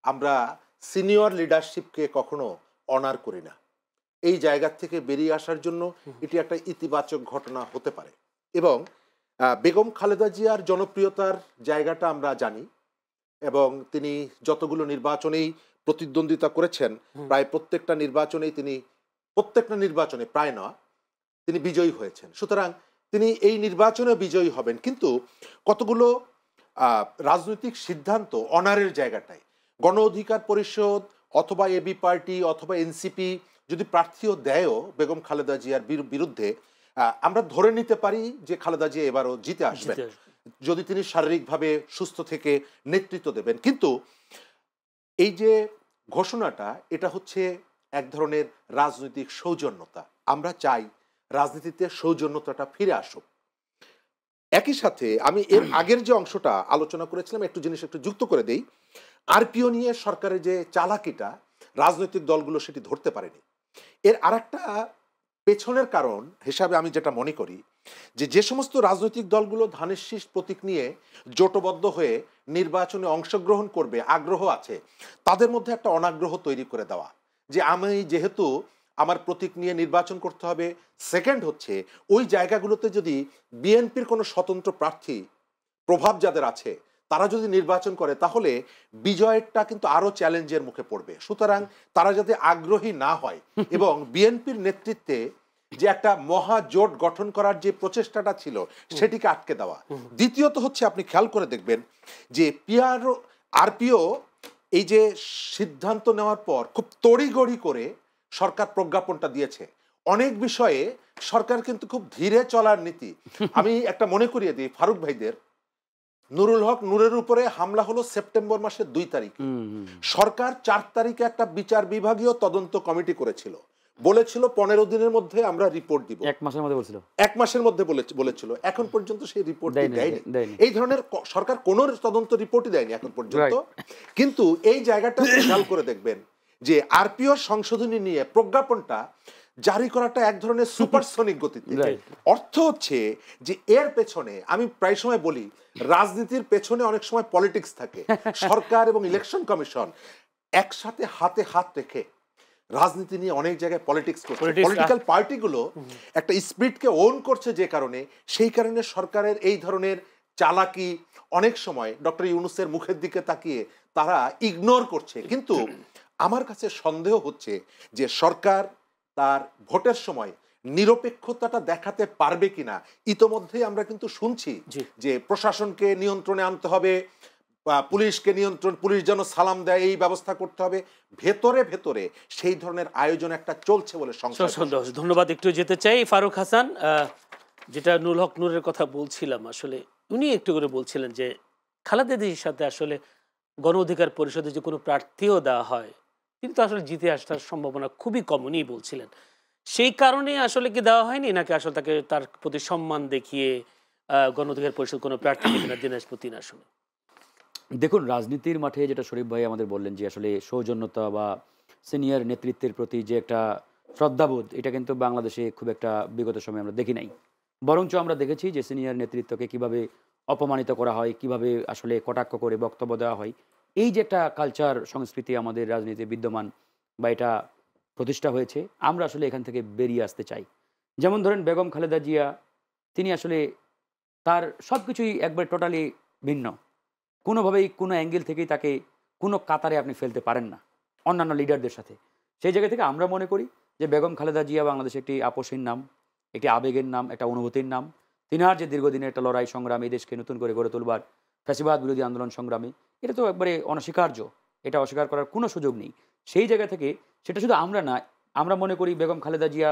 আমরা সিনিয়র লিডারশিপকে কখনো অনার করি না। এই জায়গা থেকে বেরিয়ে আসার জন্য এটি একটা ইতিবাচক ঘটনা হতে পারে। এবং বেগম খালেদা জিয়ার জনপ্রিয়তার জায়গাটা আমরা জানি, এবং তিনি যতগুলো নির্বাচনেই প্রতিদ্বন্দ্বিতা করেছেন প্রায় প্রত্যেকটা নির্বাচনে প্রায় না তিনি বিজয়ী হয়েছেন। সুতরাং তিনি এই নির্বাচনে বিজয়ী হবেন, কিন্তু কতগুলো রাজনৈতিক সিদ্ধান্ত অনারের জায়গাটায় গণ অধিকার পরিষদ অথবা এবি পার্টি অথবা এনসিপি যদি প্রার্থীও দেয়ও বেগম খালেদা জিয়ার বিরুদ্ধে, আমরা ধরে নিতে পারি যে খালেদা জিয়া এবারও জিতে আসবেন যদি তিনি শারীরিকভাবে সুস্থ থেকে নেতৃত্ব দেবেন। কিন্তু এই যে ঘোষণাটা, এটা হচ্ছে এক ধরনের রাজনৈতিক সৌজন্যতা। আমরা চাই রাজনীতিতে সৌজন্যতাটা ফিরে আসুক। একই সাথে আমি এর আগের যে অংশটা আলোচনা করেছিলাম একটু জিনিস একটু যুক্ত করে দেই। আরপিও নিয়ে সরকারের যে চালাকিটা রাজনৈতিক দলগুলো সেটি ধরতে পারেনি। এর আরেকটা পেছনের কারণ হিসাবে আমি যেটা মনে করি যে সমস্ত রাজনৈতিক দলগুলো ধানের শীষ প্রতীক নিয়ে জোটবদ্ধ হয়ে নির্বাচনে অংশগ্রহণ করবে আগ্রহ আছে, তাদের মধ্যে একটা অনাগ্রহ তৈরি করে দেওয়া যে আমি যেহেতু আমার প্রতীক নিয়ে নির্বাচন করতে হবে। সেকেন্ড হচ্ছে ওই জায়গাগুলোতে যদি বিএনপির কোনো স্বতন্ত্র প্রার্থী প্রভাব যাদের আছে তারা যদি নির্বাচন করে তাহলে বিজয়টা কিন্তু আরো চ্যালেঞ্জের মুখে পড়বে। সুতরাং তারা যাতে আগ্রহী না হয় এবং বিএনপির নেতৃত্বে যে একটা মহাজোট গঠন করার যে প্রচেষ্টাটা ছিল সেটিকে আটকে দেওয়া। দ্বিতীয়ত হচ্ছে আপনি খেয়াল করে দেখবেন যে আরপিও এই যে সিদ্ধান্ত নেওয়ার পর খুব তড়িঘড়ি করে সরকার প্রজ্ঞাপনটা দিয়েছে। অনেক বিষয়ে সরকার কিন্তু খুব ধীরে চলার নীতি। আমি একটা মনে করিয়ে দিই, ফারুক ভাইদের নুরুল হক নূরের উপরে হামলা হলো সেপ্টেম্বর মাসের 2 তারিখে। সরকার 4 তারিখে একটা বিচার বিভাগীয় তদন্ত কমিটি করেছিল, বলেছিল 15 দিনের মধ্যে আমরা রিপোর্ট দিব। 1 মাসের মধ্যে বলছিল, 1 মাসের মধ্যে বলেছিল। এখন পর্যন্ত সেই রিপোর্ট দেয়নি। এই ধরনের সরকার কোনো তদন্ত রিপোর্টই দেয়নি এখন পর্যন্ত। কিন্তু এই জায়গাটা খেয়াল করে দেখবেন যে আরপিও সংশোধনী নিয়ে প্রজ্ঞাপনটা জারি করাটা এক ধরনের সুপারসনিক গতিতে। অর্থ হচ্ছে যে এর পেছনে আমি প্রায় সময় বলি রাজনীতির পেছনে অনেক সময় পলিটিক্স থাকে। সরকার এবং ইলেকশন কমিশন একসাথে হাতে হাত রেখে রাজনীতি নিয়ে অনেক জায়গায় পলিটিক্স করছে। পলিটিক্যাল পার্টিগুলো একটা স্পিরিটকে ওন করছে, যে কারণে সেই কারণে সরকারের এই ধরনের চালাকি অনেক সময় ডক্টর ইউনূসের মুখের দিকে তাকিয়ে তারা ইগনোর করছে। কিন্তু আমার কাছে সন্দেহ হচ্ছে যে সরকার তার ভোটের সময় নিরপেক্ষতাটা দেখাতে পারবে কিনা। ইতোমধ্যেই আমরা কিন্তু শুনছি যে প্রশাসনকে নিয়ন্ত্রণে আনতে হবে, পুলিশকে নিয়ন্ত্রণ, পুলিশ যেন সালাম দেয় এই ব্যবস্থা করতে হবে। ভেতরে ভেতরে সেই ধরনের আয়োজন একটা চলছে বলে সংশয়। ধন্যবাদ। একটু যেতে চাই ফারুক হাসান, যেটা নুরুল হক নূরের কথা বলছিলাম, আসলে উনি একটু করে বলছিলেন যে খালেদা জিয়ার সাথে আসলে গণ অধিকার পরিষদে যে কোনো প্রার্থীও দেওয়া হয় কিন্তু আসলে জিতে আসার সম্ভাবনা খুবই কম, উনি বলছিলেন। সেই কারণে আসলে কি দেওয়া হয়নি, নাকি আসলে তাকে তার প্রতি সম্মান দেখিয়ে গণ অধিকার পরিষদ কোনো প্রার্থী কিনা দিনাজপুর 3 আসনে? দেখুন, রাজনীতির মাঠে যেটা শরীফ ভাই আমাদের বললেন যে আসলে সৌজন্যতা বা সিনিয়র নেতৃত্বের প্রতি যে একটা শ্রদ্ধাবোধ, এটা কিন্তু বাংলাদেশে খুব একটা বিগত সময়ে আমরা দেখি নাই। বরঞ্চ আমরা দেখেছি যে সিনিয়র নেতৃত্বকে কিভাবে অপমানিত করা হয়, কিভাবে আসলে কটাক্ষ করে বক্তব্য দেওয়া হয়। এই যে একটা কালচার সংস্কৃতি আমাদের রাজনীতিতে বিদ্যমান বা এটা প্রতিষ্ঠা হয়েছে, আমরা আসলে এখান থেকে বেরিয়ে আসতে চাই। যেমন ধরেন বেগম খালেদা জিয়া, তিনি আসলে তার সব কিছুই একবার টোটালি ভিন্ন। কোনোভাবেই কোনো অ্যাঙ্গেল থেকেই তাকে কোনো কাতারে আপনি ফেলতে পারেন না অন্যান্য লিডারদের সাথে। সেই জায়গা থেকে আমরা মনে করি যে বেগম খালেদা জিয়া বাংলাদেশে একটি আপসীর নাম, একটি আবেগের নাম, একটা অনুভূতির নাম। তিনার যে দীর্ঘদিনের একটা লড়াই সংগ্রাম, এই দেশকে নতুন করে গড়ে তুলবার ফ্যাসিবাদ বিরোধী আন্দোলন সংগ্রামী, এটা তো একবারে অনস্বীকার্য, এটা অস্বীকার করার কোনো সুযোগ নেই। সেই জায়গা থেকে সেটা শুধু আমরা না, আমরা মনে করি বেগম খালেদা জিয়া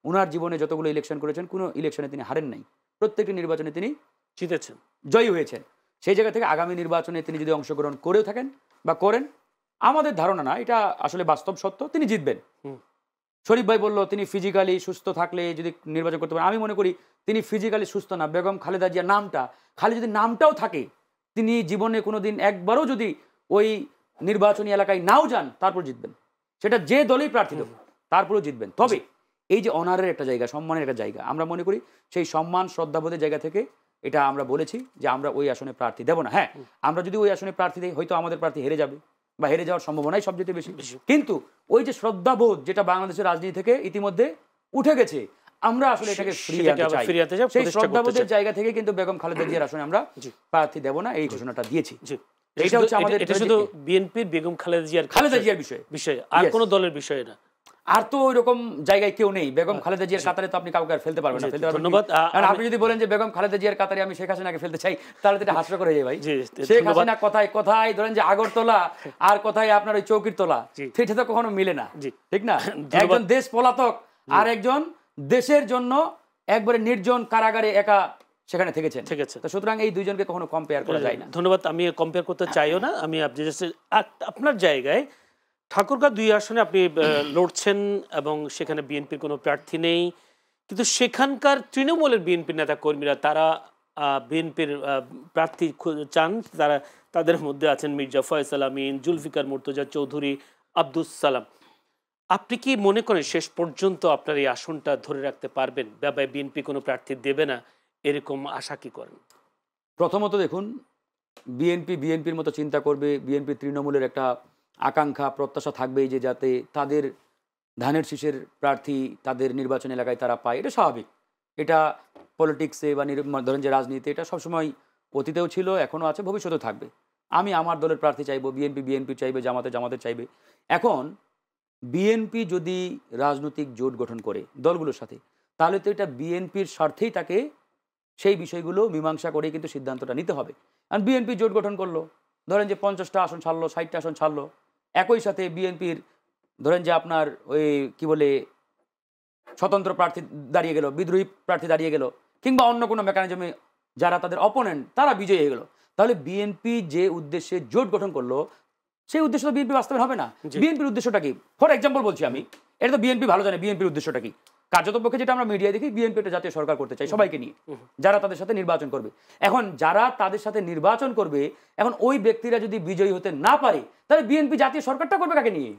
ওনার জীবনে যতগুলো ইলেকশন করেছেন কোনো ইলেকশনে তিনি হারেন নাই, প্রত্যেকটি নির্বাচনে তিনি জিতেছেন, জয়ী হয়েছেন। সেই জায়গা থেকে আগামী নির্বাচনে তিনি যদি অংশগ্রহণ করেও থাকেন বা করেন, আমাদের ধারণা না, এটা আসলে বাস্তব সত্য, তিনি জিতবেন। শরীফ ভাই বলল তিনি ফিজিক্যালি সুস্থ থাকলে যদি নির্বাচন করতে পারেন, আমি মনে করি তিনি ফিজিক্যালি সুস্থ না। বেগম খালেদা জিয়া নামটা, খালি যদি নামটাও থাকে, তিনি জীবনে কোনো দিন একবারও যদি ওই নির্বাচনী এলাকায় নাও যান, তারপর জিতবেন। সেটা যে দলেই প্রার্থী দেব, তারপরেও জিতবেন। তবে এই যে অনারের একটা জায়গা, সম্মানের একটা জায়গা, আমরা মনে করি সেই সম্মান শ্রদ্ধাবোধের জায়গা থেকে এটা আমরা বলেছি যে আমরা ওই আসনে প্রার্থী দেব না। হ্যাঁ, আমরা যদি ওই আসনে প্রার্থী দিই, হয়তো আমাদের প্রার্থী হেরে যাবে, বা হেরে যাওয়ার সম্ভাবনাই সবচেয়ে বেশি। কিন্তু ওই যে শ্রদ্ধাবোধ যেটা বাংলাদেশের রাজনীতি থেকে ইতিমধ্যে উঠে গেছে, আমরা আসলে এটাকে ফিরিয়ে আনতে চাই। সেই শ্রদ্ধাবোধের জায়গা থেকে কিন্তু বেগম খালেদা জিয়ার আসনে আমরা প্রার্থী দেব না, এই ঘোষণাটা দিয়েছি। এটা হচ্ছে আমাদের, এটা শুধু বিএনপির বেগম খালেদা জিয়ার বিষয়, আর কোনো দলের বিষয় না। আর তো ওইরকম জায়গায় কেউ নেই। বেগম খালেদা জিয়ার কাতারে তো আপনি কাউকে আর ফেলতে পারবেন না। ধন্যবাদ। আপনি যদি বলেন যে বেগম খালেদা জিয়ার কাতারে আমি শেখ হাসিনাকে ফেলতে চাই, তাহলে তো এটা হাস্যকর হয়ে যায় ভাই। শেখ হাসিনা কথায় কথায় ধরেন যে আগরতলা, আর কথায় আপনার ওই চৌকির তলা, সেটা তো কখনো মিলে না, ঠিক না? একজন দেশ পলাতক আর একজন দেশের জন্য একবারে নির্জন কারাগারে একা সেখানে থেকেছেন। তো সুতরাং এই দুইজনকে কখনো কম্পেয়ার করা যায় না। ধন্যবাদ। আমি কম্পেয়ার করতে চাইও না। আমি আপনার জায়গায় ঠাকুরগাঁও 2 আসনে আপনি লড়ছেন এবং সেখানে বিএনপির কোনো প্রার্থী নেই, কিন্তু সেখানকার তৃণমূলের বিএনপির নেতা কর্মীরা তারা বিএনপির প্রার্থী চান। তাদের মধ্যে আছেন মির্জা ফয়সাল আমিন, জুলফিকার মুর্তজা চৌধুরী, আব্দুস সালাম। আপনি কি মনে করেন শেষ পর্যন্ত আপনার এই আসনটা ধরে রাখতে পারবেন? বিএনপি কোনো প্রার্থী দেবে না, এরকম আশা কি করেন? প্রথমত দেখুন, বিএনপির মতো চিন্তা করবে। বিএনপি তৃণমূলের একটা আকাঙ্ক্ষা প্রত্যাশা থাকবেই যে যাতে তাদের ধানের শীষের প্রার্থী তাদের নির্বাচন এলাকায় তারা পায়। এটা স্বাভাবিক। এটা পলিটিক্সে বা ধরেন যে রাজনীতি, এটা সবসময় অতীতেও ছিল, এখনও আছে, ভবিষ্যতেও থাকবে। আমি আমার দলের প্রার্থী চাইবো, বিএনপি চাইবে, জামাতে চাইবে। এখন বিএনপি যদি রাজনৈতিক জোট গঠন করে দলগুলোর সাথে, তাহলে তো এটা বিএনপির স্বার্থেই তাকে সেই বিষয়গুলো মীমাংসা করে কিন্তু সিদ্ধান্তটা নিতে হবে। আর বিএনপি জোট গঠন করলো, ধরেন যে 50টা আসন ছাড়লো, 60টা আসন ছাড়লো, একই সাথে বিএনপির ধরেন যে আপনার ওই কি বলে স্বতন্ত্র প্রার্থী দাঁড়িয়ে গেল, বিদ্রোহী প্রার্থী দাঁড়িয়ে গেল, কিংবা অন্য কোনো মেকানিজমে যারা তাদের অপোনেন্ট তারা বিজয়ী হয়ে গেল, তাহলে বিএনপি যে উদ্দেশ্যে জোট গঠন করলো সেই উদ্দেশ্য তো বিএনপি বাস্তবায়ন হবে না। বিএনপির উদ্দেশ্যটা কি? ফর এক্সাম্পল বলছি আমি, এটা তো বিএনপি ভালো জানে বিএনপির উদ্দেশ্যটা কি। কার্যতপক্ষে যেটা আমরা মিডিয়ায় দেখি, বিএনপি একটা জাতীয় সরকার করতে চাই সবাইকে নিয়ে, যারা তাদের সাথে নির্বাচন করবে। এখন যারা তাদের সাথে নির্বাচন করবে, এখন ওই ব্যক্তিরা যদি বিজয়ী হতে না পারে, তাহলে বিএনপি জাতীয় সরকারটা করবে কাকে নিয়ে?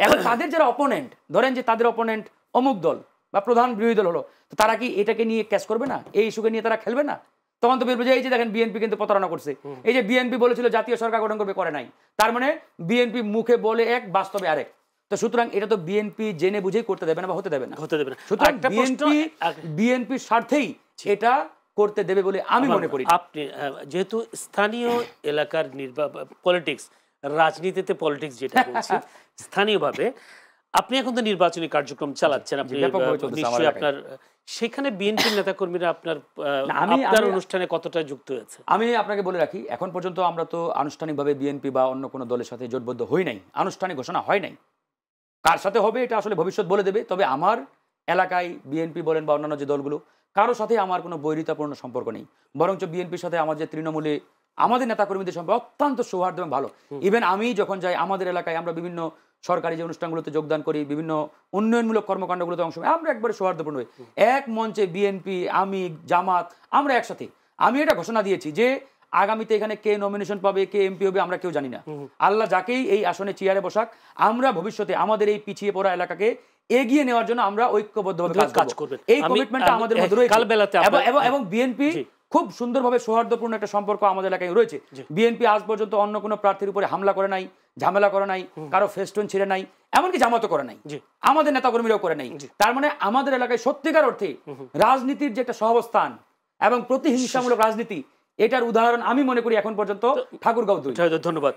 এখন তাদের যারা অপোনেন্ট, ধরেন যে তাদের অপোনেন্ট অমুক দল বা প্রধান বিরোধী দল হলো, তো তারা কি এটাকে নিয়ে ক্যাচ করবে না? এই ইস্যুকে নিয়ে তারা খেলবে না? তখন তো বলবে যে এই যে দেখেন বিএনপি কিন্তু প্রতারণা করছে, এই যে বিএনপি বলেছিল জাতীয় সরকার গঠন করবে, করে নাই। তার মানে বিএনপি মুখে বলে এক, বাস্তবে আরেক। তো সুতরাং এটা তো বিএনপি জেনে বুঝেই করতে দেবে না বা হতে দেবে না। সুতরাং বিএনপির স্বার্থেই এটা করতে দেবে বলে আমি মনে করি। আপনি যেহেতু স্থানীয় এলাকার পলিটিক্স, রাজনীতিতে পলিটিক্স যেটা বলছি, স্থানীয়ভাবে আপনি এখন তো নির্বাচনী কার্যক্রম চালাচ্ছেন, আপনি নিশ্চয়ই আপনার সেখানে বিএনপির নেতাকর্মীরা আপনার অনুষ্ঠানে কতটা যুক্ত হয়েছে? আমি আপনাকে বলে রাখি, এখন পর্যন্ত আমরা তো আনুষ্ঠানিকভাবে বিএনপি বা অন্য কোনো দলের সাথে জোটবদ্ধ হই নাই, আনুষ্ঠানিক ঘোষণা হয় নাই। কার সাথে হবে এটা আসলে ভবিষ্যৎ বলে দেবে। তবে আমার এলাকায় বিএনপি বলেন বা অন্যান্য যে দলগুলো, কারোর সাথে আমার কোনো বৈরিতাপূর্ণ সম্পর্ক নেই। বরঞ্চ বিএনপির সাথে আমার যে তৃণমূলে আমাদের নেতাকর্মীদের সম্পর্ক অত্যন্ত সৌহার্দ্য এবং ভালো। ইভেন আমি যখন যাই আমাদের এলাকায়, আমরা বিভিন্ন সরকারি যে অনুষ্ঠানগুলোতে যোগদান করি, বিভিন্ন উন্নয়নমূলক কর্মকাণ্ডগুলোতে অংশ নিই, আমরা একবারে সৌহার্দ্যপূর্ণ হই। এক মঞ্চে বিএনপি, আমি, জামাত, আমরা একসাথে। আমি এটা ঘোষণা দিয়েছি যে আগামীতে এখানে কে নমিনেশন পাবে, কে এমপি হবে, আমরা কেউ জানি না। আল্লাহ যাকেই এই আসনে চেয়ারে বসাক, আমরা ভবিষ্যতে আমাদের এই পিছিয়ে পড়া এলাকাকে এগিয়ে নেওয়ার জন্য আমরা ঐক্যবদ্ধভাবে কাজ করব। এই কমিটমেন্টটা আমাদের মধ্যে রয়েছে এবং বিএনপি খুব সুন্দরভাবে সৌহার্দ্যপূর্ণ একটা সম্পর্ক আমাদের এলাকায় রয়েছে। বিএনপি আজ পর্যন্ত অন্য কোনো প্রার্থীর উপরে হামলা করে নাই, ঝামেলা করে নাই, কারো ফেস্টুন ছিঁড়ে নাই, এমনকি জামাতও করে নাই, আমাদের নেতাকর্মীরাও করে নাই। তার মানে আমাদের এলাকায় সত্যিকার অর্থে রাজনীতির যে একটা সহাবস্থান এবং প্রতিহিংসামূলক রাজনীতি, এটার উদাহরণ আমি মনে করি এখন পর্যন্ত ঠাকুরগাঁও 2। ধন্যবাদ।